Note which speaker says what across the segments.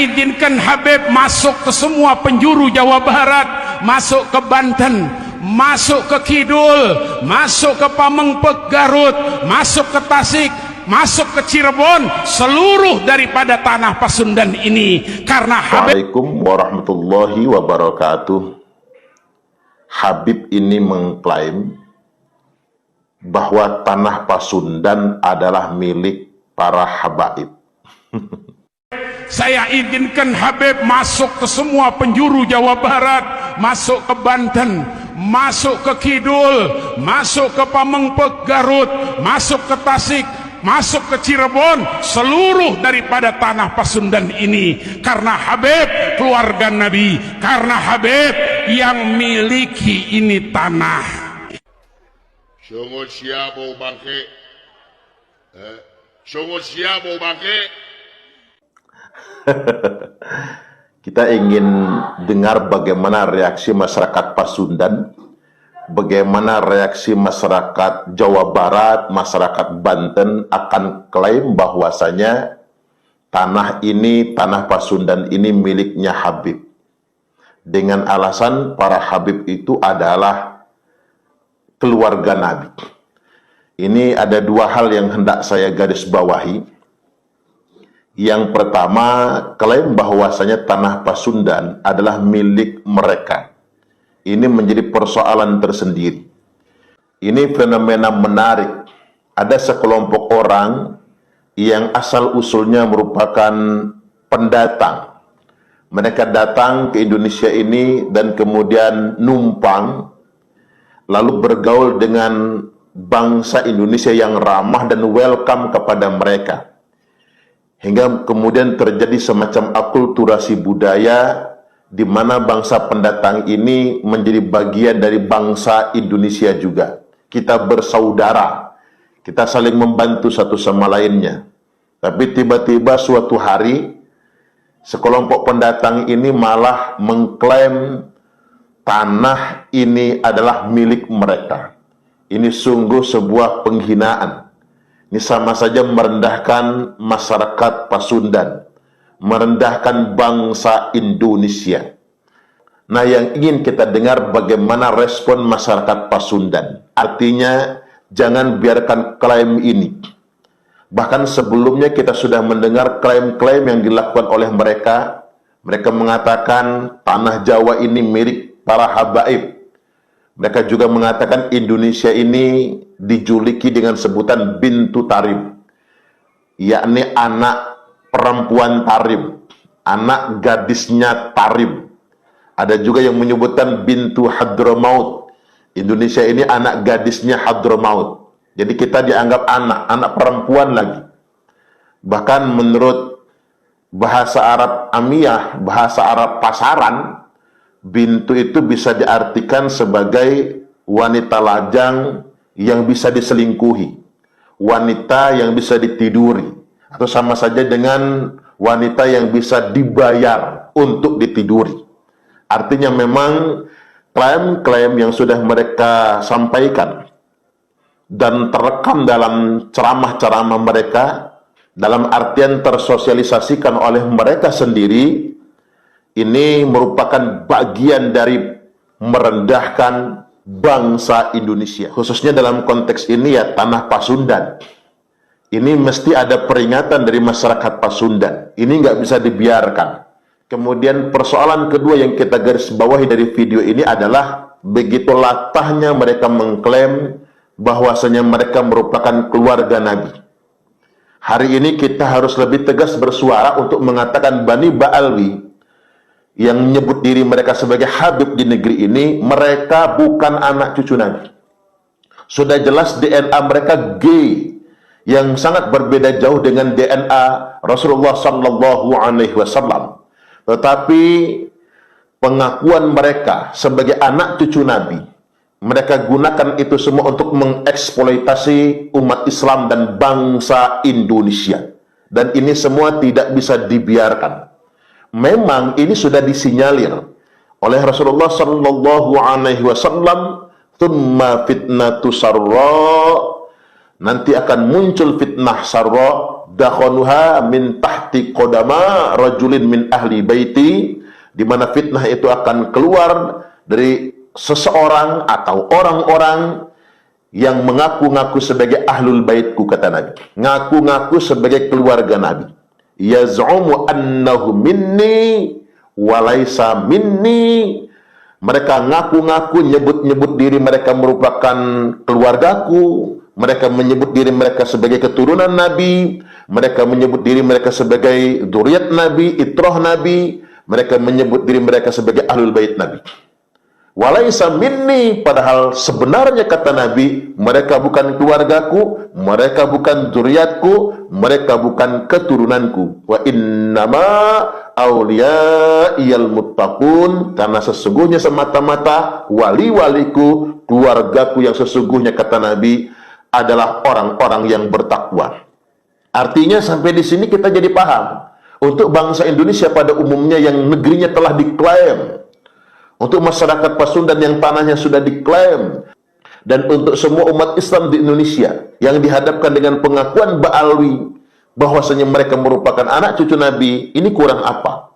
Speaker 1: izinkan Habib masuk ke semua penjuru Jawa Barat, masuk ke Banten, masuk ke Kidul, masuk ke Pamengpeuk Garut, masuk ke Tasik, masuk ke Cirebon, seluruh daripada tanah Pasundan ini. Karena Habib.
Speaker 2: Assalamualaikum warahmatullahi wabarakatuh. Habib ini mengklaim bahwa tanah Pasundan adalah milik para habaib.
Speaker 1: Saya izinkan Habib masuk ke semua penjuru Jawa Barat, masuk ke Banten, masuk ke Kidul, masuk ke Pamengpeuk Garut, masuk ke Tasik, masuk ke Cirebon, seluruh daripada tanah Pasundan ini. Karena Habib keluarga Nabi, karena Habib yang miliki ini tanah.
Speaker 3: Sungut siap bau bangke, sungut siap bau bangke.
Speaker 2: Kita ingin dengar bagaimana reaksi masyarakat Pasundan, bagaimana reaksi masyarakat Jawa Barat, masyarakat Banten akan klaim bahwasanya tanah ini, tanah Pasundan ini miliknya Habib. Dengan alasan para Habib itu adalah keluarga Nabi. Ini ada dua hal yang hendak saya garis bawahi. Yang pertama, klaim bahwasanya tanah Pasundan adalah milik mereka. Ini menjadi persoalan tersendiri. Ini fenomena menarik. Ada sekelompok orang yang asal-usulnya merupakan pendatang. Mereka datang ke Indonesia ini dan kemudian numpang, lalu bergaul dengan bangsa Indonesia yang ramah dan welcome kepada mereka. Hingga kemudian terjadi semacam akulturasi budaya di mana bangsa pendatang ini menjadi bagian dari bangsa Indonesia juga. Kita bersaudara, kita saling membantu satu sama lainnya. Tapi tiba-tiba suatu hari, sekelompok pendatang ini malah mengklaim tanah ini adalah milik mereka. Ini sungguh sebuah penghinaan. Ini sama saja merendahkan masyarakat Pasundan, merendahkan bangsa Indonesia. Nah, yang ingin kita dengar bagaimana respon masyarakat Pasundan. Artinya, jangan biarkan klaim ini. Bahkan sebelumnya kita sudah mendengar klaim-klaim yang dilakukan oleh mereka. Mereka mengatakan tanah Jawa ini milik para habaib. Mereka juga mengatakan Indonesia ini dijuluki dengan sebutan Bintu Tarim, yakni anak perempuan Tarim, anak gadisnya Tarim. Ada juga yang menyebutkan Bintu Hadramaut. Indonesia ini anak gadisnya Hadramaut. Jadi kita dianggap anak perempuan lagi. Bahkan menurut bahasa Arab Amiyah, bahasa Arab pasaran, bintu itu bisa diartikan sebagai wanita lajang yang bisa diselingkuhi, wanita yang bisa ditiduri, atau sama saja dengan wanita yang bisa dibayar untuk ditiduri. Artinya memang klaim-klaim yang sudah mereka sampaikan dan terekam dalam ceramah-ceramah mereka, dalam artian tersosialisasikan oleh mereka sendiri, ini merupakan bagian dari merendahkan bangsa Indonesia. Khususnya dalam konteks ini ya tanah Pasundan. Ini mesti ada peringatan dari masyarakat Pasundan. Ini nggak bisa dibiarkan. Kemudian persoalan kedua yang kita garis bawahi dari video ini adalah begitu latahnya mereka mengklaim bahwasanya mereka merupakan keluarga Nabi. Hari ini kita harus lebih tegas bersuara untuk mengatakan Bani Ba'alwi yang menyebut diri mereka sebagai Habib di negeri ini, mereka bukan anak cucu Nabi. Sudah jelas DNA mereka gay, yang sangat berbeda jauh dengan DNA Rasulullah Sallallahu Alaihi Wasallam. Tetapi pengakuan mereka sebagai anak cucu Nabi, mereka gunakan itu semua untuk mengeksploitasi umat Islam dan bangsa Indonesia. Dan ini semua tidak bisa dibiarkan. Memang ini sudah disinyalir oleh Rasulullah Sallallahu Alaihi Wasallam, "Tsumma fitnatu sarra", nanti akan muncul fitnah sarra, dakhanuha min tahti qadama rajulin min ahli baiti, di mana fitnah itu akan keluar dari seseorang atau orang-orang yang mengaku-ngaku sebagai ahlul baitku, kata Nabi, ngaku-ngaku sebagai keluarga Nabi, yaz'umu annahu minni walaysa minni, mereka ngaku-ngaku nyebut-nyebut diri mereka merupakan keluargaku, mereka menyebut diri mereka sebagai keturunan Nabi, mereka menyebut diri mereka sebagai dzurriyyat Nabi, itrah Nabi, mereka menyebut diri mereka sebagai ahlul bait Nabi. Walaysa minni, padahal sebenarnya kata Nabi, mereka bukan keluargaku, mereka bukan dzurriyyatku, mereka bukan keturunanku. Wa innama awliyaiyal muttaqun, karena sesungguhnya semata-mata wali-waliku, keluargaku yang sesungguhnya kata Nabi adalah orang-orang yang bertakwa. Artinya sampai di sini kita jadi paham, untuk bangsa Indonesia pada umumnya yang negerinya telah diklaim, untuk masyarakat Pasundan yang tanahnya sudah diklaim, dan untuk semua umat Islam di Indonesia yang dihadapkan dengan pengakuan ba'alwi bahwasanya mereka merupakan anak cucu Nabi, ini kurang apa?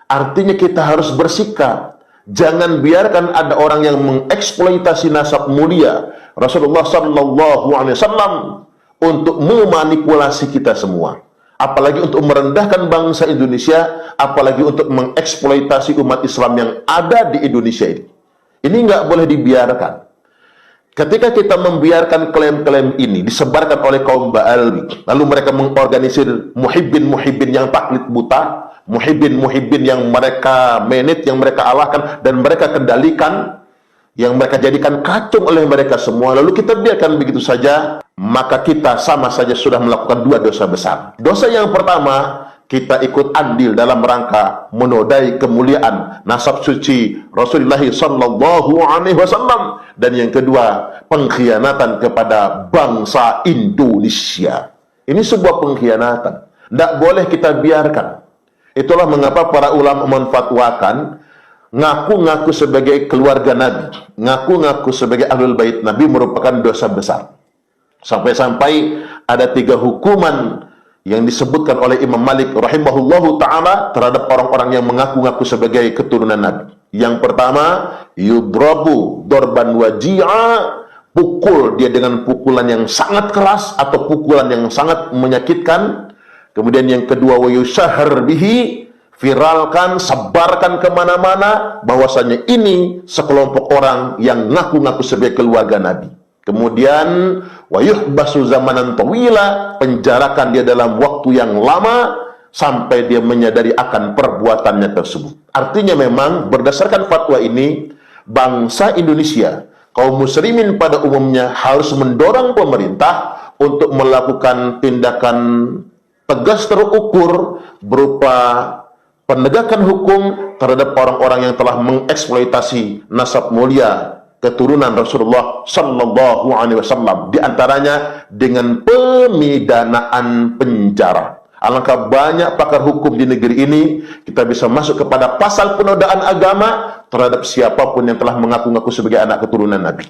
Speaker 2: Artinya kita harus bersikap, jangan biarkan ada orang yang mengeksploitasi nasab mulia Rasulullah sallallahu alaihi wasallam untuk memanipulasi kita semua. Apalagi untuk merendahkan bangsa Indonesia, apalagi untuk mengeksploitasi umat Islam yang ada di Indonesia ini. Ini nggak boleh dibiarkan. Ketika kita membiarkan klaim-klaim ini disebarkan oleh kaum ba'alwi, lalu mereka mengorganisir muhibbin-muhibbin yang taklid buta, muhibbin-muhibbin yang mereka manage, yang mereka alahkan, dan mereka kendalikan, yang mereka jadikan kacung oleh mereka semua, lalu kita biarkan begitu saja, maka kita sama saja sudah melakukan dua dosa besar. Dosa yang pertama, kita ikut andil dalam rangka menodai kemuliaan nasab suci Rasulullah sallallahu alaihi wasallam, dan yang kedua, pengkhianatan kepada bangsa Indonesia. Ini sebuah pengkhianatan, tidak boleh kita biarkan. Itulah mengapa para ulama menfatwakan ngaku-ngaku sebagai keluarga Nabi, ngaku-ngaku sebagai ahlul bait Nabi merupakan dosa besar. Sampai-sampai ada 3 hukuman yang disebutkan oleh Imam Malik rahimahullahu ta'ala terhadap orang-orang yang mengaku-ngaku sebagai keturunan Nabi. Yang pertama, yudrabu dorban waji'a, pukul dia dengan pukulan yang sangat keras atau pukulan yang sangat menyakitkan. Kemudian yang kedua, wa yusyahar bihi, viralkan, sebarkan kemana-mana bahwasanya ini sekelompok orang yang ngaku-ngaku sebagai keluarga Nabi. Kemudian wayuhbasu zamanan tawila, penjarakan dia dalam waktu yang lama sampai dia menyadari akan perbuatannya tersebut. Artinya memang berdasarkan fatwa ini, bangsa Indonesia, kaum muslimin pada umumnya harus mendorong pemerintah untuk melakukan tindakan tegas terukur berupa penegakan hukum terhadap orang-orang yang telah mengeksploitasi nasab mulia keturunan Rasulullah sallallahu alaihi wasallam, di antaranya dengan pemidanaan penjara. Alangkah banyak pakar hukum di negeri ini, kita bisa masuk kepada pasal penodaan agama terhadap siapapun yang telah mengaku-ngaku sebagai anak keturunan Nabi.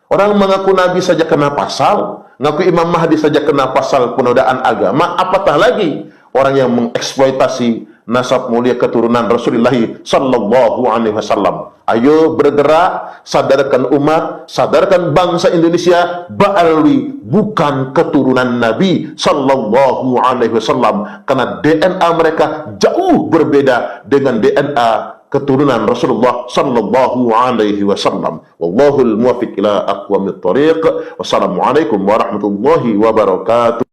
Speaker 2: Orang mengaku Nabi saja kena pasal, ngaku Imam Mahdi saja kena pasal penodaan agama, apatah lagi orang yang mengeksploitasi nasab mulia keturunan Rasulullah sallallahu alaihi wasallam. Ayo bergerak, sadarkan umat, sadarkan bangsa Indonesia, ba'alwi bukan keturunan Nabi sallallahu alaihi wasallam, karena DNA mereka jauh berbeda dengan DNA keturunan Rasulullah sallallahu alaihi wasallam. Wallahul muwaffiq ila aqwamit thariq. Wassalamualaikum warahmatullahi wabarakatuh.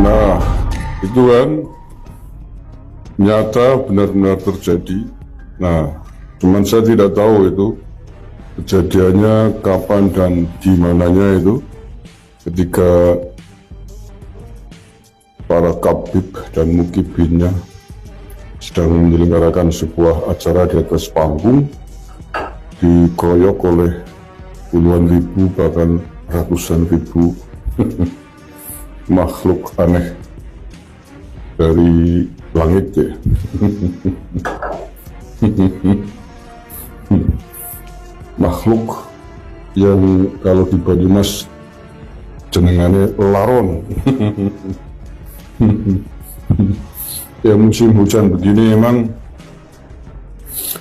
Speaker 4: Nah, itu kan nyata benar-benar terjadi. Nah, Cuman saya tidak tahu itu kejadiannya kapan dan di mananya itu, ketika para kabib dan mukibinnya sedang menyelenggarakan sebuah acara di atas panggung, dikeroyok oleh puluhan ribu bahkan ratusan ribu makhluk aneh dari langit ya. Makhluk yang kalau di Banyumas jenengannya laron. Ya musim hujan begini emang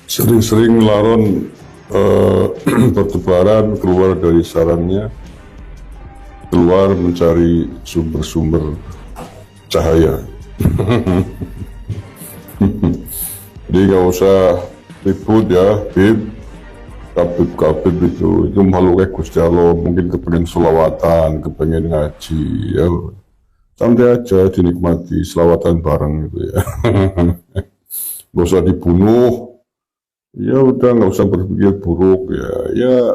Speaker 4: sering-sering laron bertebaran keluar dari sarangnya, keluar mencari sumber-sumber cahaya. Jadi nggak usah ribut ya, Bib. Kabib itu makhluknya Gusti Allah, mungkin kepengen selawatan, kepengen ngaji, ya santai aja dinikmati selawatan bareng gitu ya. Gak usah dibunuh, ya udah nggak usah berpikir buruk ya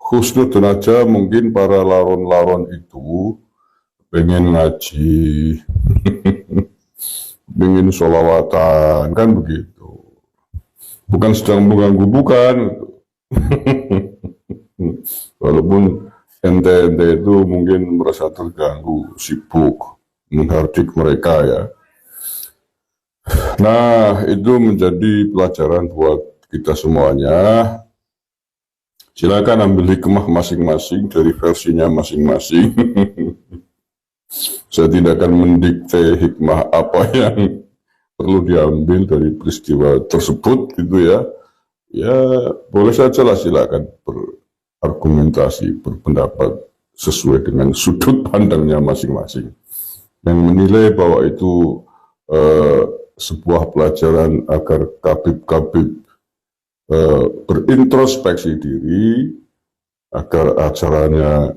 Speaker 4: husnudon aja. Mungkin para laron-laron itu pengen ngaji, pengen selawatan, kan begitu. Bukan sedang mengganggu, bukan. Walaupun ente-ente itu mungkin merasa terganggu, sibuk menghardik mereka ya. Nah, itu menjadi pelajaran buat kita semuanya. Silakan ambil hikmah masing-masing dari versinya masing-masing. Saya tidak akan mendikte hikmah apa yang perlu diambil dari peristiwa tersebut gitu ya. Ya boleh saja lah, silakan berargumentasi, berpendapat sesuai dengan sudut pandangnya masing-masing. Yang menilai bahwa itu sebuah pelajaran agar kabib-kabib berintrospeksi diri, agar acaranya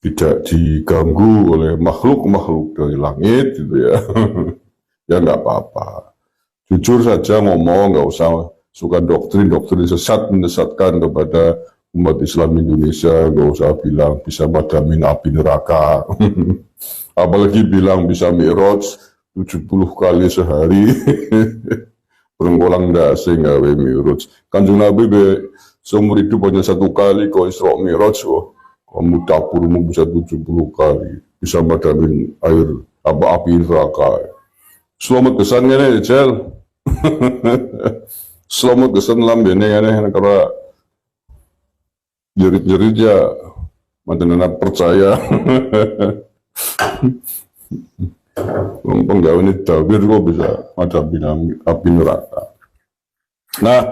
Speaker 4: tidak diganggu oleh makhluk-makhluk dari langit gitu ya. Ya nggak apa-apa. Jujur saja ngomong, nggak usah suka doktrin sesat menyesatkan kepada umat Islam Indonesia. Nggak usah bilang bisa madamin api neraka. Apalagi bilang bisa mi'raj 70 kali sehari. Berenggolang dasing gawe mi'raj. Kanjeng Nabi seumur hidup hanya 1 kali kok Isra Mi'raj. Kamu dapurmu bisa 70 kali. Bisa madamin api neraka. Selamat kesan ngene Jel. Selamat kesan lambene ngene karena jerit-jerit ya mantenan percaya. Penggawe ini tabir kok bisa madamin api neraka. Nah,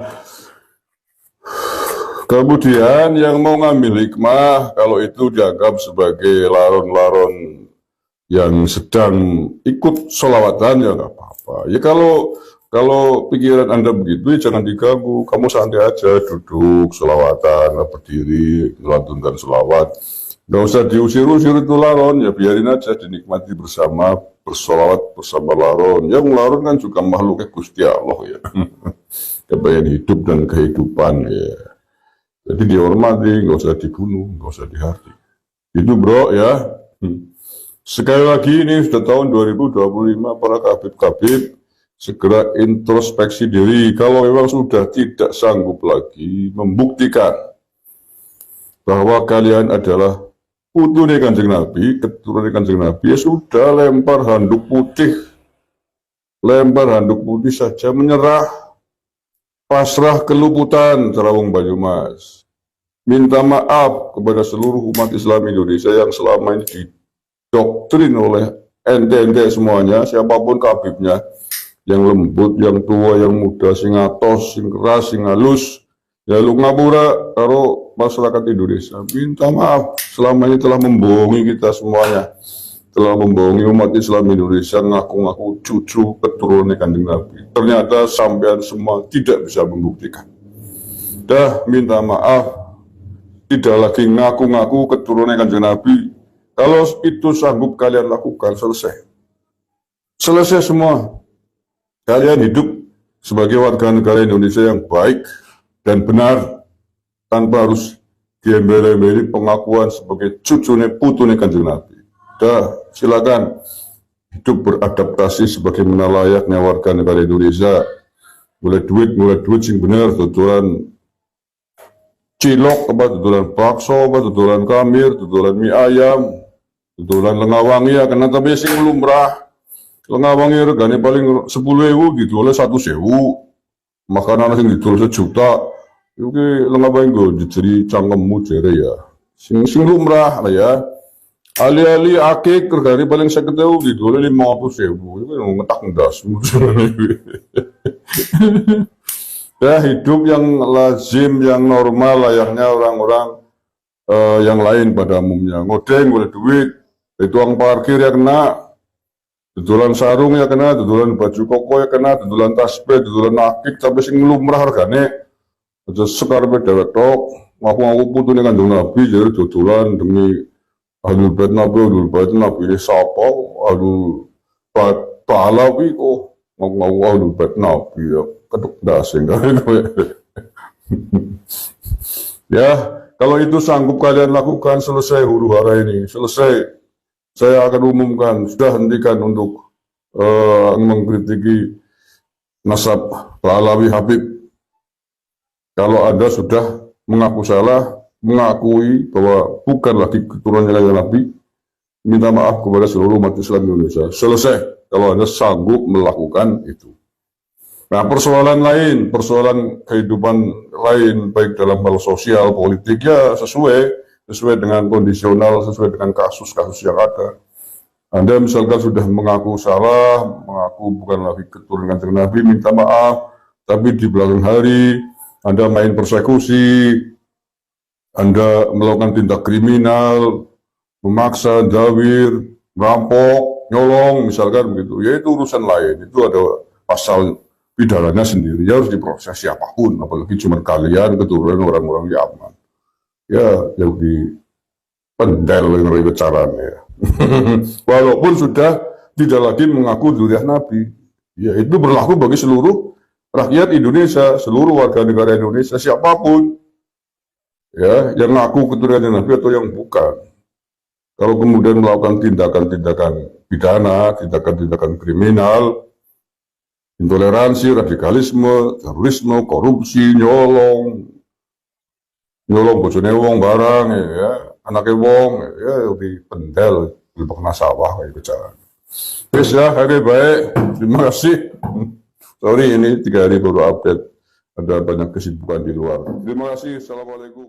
Speaker 4: kemudian yang mau ngambil hikmah, kalau itu dianggap sebagai laron-laron yang sedang ikut sholawatan ya nggak apa-apa. Ya kalau pikiran Anda begitu ya jangan diganggu. Kamu santai aja, duduk, sholawatan, berdiri, melantunkan sholawat. Nggak usah diusir-usir itu laron, ya biarin aja dinikmati bersama, bersolawat bersama laron. Yang laron kan juga makhluknya Gusti Allah ya. Kepengen hidup dan kehidupan ya. Jadi dihormati, nggak usah dibunuh, nggak usah dihardik. Itu bro ya. Sekali lagi ini sudah tahun 2025, para kabib-kabib segera introspeksi diri. Kalau memang sudah tidak sanggup lagi membuktikan bahwa kalian adalah putune Kanjeng Nabi, keturunan Kanjeng Nabi, ya sudah lempar handuk putih. Lempar handuk putih saja, menyerah, pasrah keluputan Terawung Banyumas. Minta maaf kepada seluruh umat Islam Indonesia yang selama ini didoktrin oleh ente-ente semuanya, siapapun kabibnya, yang lembut, yang tua, yang muda, sing atos, sing keras, sing halus, ya lu ngapura karo masyarakat Indonesia. Minta maaf, selama ini telah membohongi kita semuanya, telah membohongi umat Islam Indonesia, ngaku-ngaku cucu keturunan Kanjeng Nabi. Ternyata sampean semua tidak bisa membuktikan. Dah minta maaf, tidak lagi ngaku-ngaku keturunan Kanjeng Nabi. Kalau itu sanggup kalian lakukan, selesai. Selesai semua. Kalian hidup sebagai warga negara Indonesia yang baik dan benar, tanpa harus diembel-embeli pengakuan sebagai cucune putune Kanjeng Nabi. Silakan hidup beradaptasi sebagaimana layaknya warga negara Indonesia. Mulai duit sing bener, tuturan cilok, tuturan bakso, tuturan kamir, tuturan mie ayam, tuturan lengawangi ya, karena tapi sing lumrah. Lengawangi regane paling 10.000 gitu, oleh 1.000. Makanan sing ditulis 1 juta. Iki lengawangi go jadi cangkemmu jere ya. Sing lumrah lah ya. Ali-ali akik regane paling 50.000 gitu, oleh 50.000. Itu ngetak ndas. Ya, hidup yang lazim, yang normal layaknya orang-orang yang lain pada umumnya. Ngodeng boleh duit, uang parkir ya kena, tutulan sarung ya kena, tutulan baju koko ya kena, tutulan tasbih, tutulan akik, sampai sing lumrah hargane. Aja sekarang dewek tok, ngaku putune Kanjeng Nabi, jadi tutulan demi ahlul bait Nabi ini sapa, ahlul Ta'alawi kok ngaku ahlul bait Nabi ya, keduk dasing ya, kalau itu sanggup kalian lakukan, selesai huru hara ini, selesai. Saya akan umumkan, sudah hentikan untuk mengkritiki nasab Ta'alawi Habib. Kalau Anda sudah mengaku salah, mengakui bahwa bukan lagi keturunan Kanjeng Nabi, minta maaf kepada seluruh umat Islam Indonesia. Selesai kalau Anda sanggup melakukan itu. Nah, persoalan kehidupan lain, baik dalam hal sosial, politik, ya sesuai dengan kondisional, sesuai dengan kasus-kasus yang ada. Anda misalkan sudah mengaku salah, mengaku bukan lagi keturunan Kanjeng Nabi, minta maaf, tapi di belakang hari Anda main persekusi, Anda melakukan tindak kriminal, memaksa, jawir, merampok, nyolong, misalkan begitu. Ya itu urusan lain, itu ada pasal pidananya sendiri, ya harus diproses siapapun, apalagi cuma kalian keturunan orang-orang Yaman. Ya, yang di pendel yang caranya. Walaupun sudah tidak lagi mengaku dzurriyyah Nabi, ya itu berlaku bagi seluruh rakyat Indonesia, seluruh warga negara Indonesia, siapapun, ya, yang ngaku keturunan Nabi atau yang bukan. Kalau kemudian melakukan tindakan-tindakan pidana, tindakan-tindakan kriminal, intoleransi, radikalisme, terorisme, korupsi, nyolong bojone wong barang, ya, anaknya wong, ya, di pendel, di pernah sawah kayak bicara. Wis ya, oke baik, terima kasih. Sorry ini 3 hari baru update, ada banyak kesibukan di luar. Terima kasih, assalamualaikum.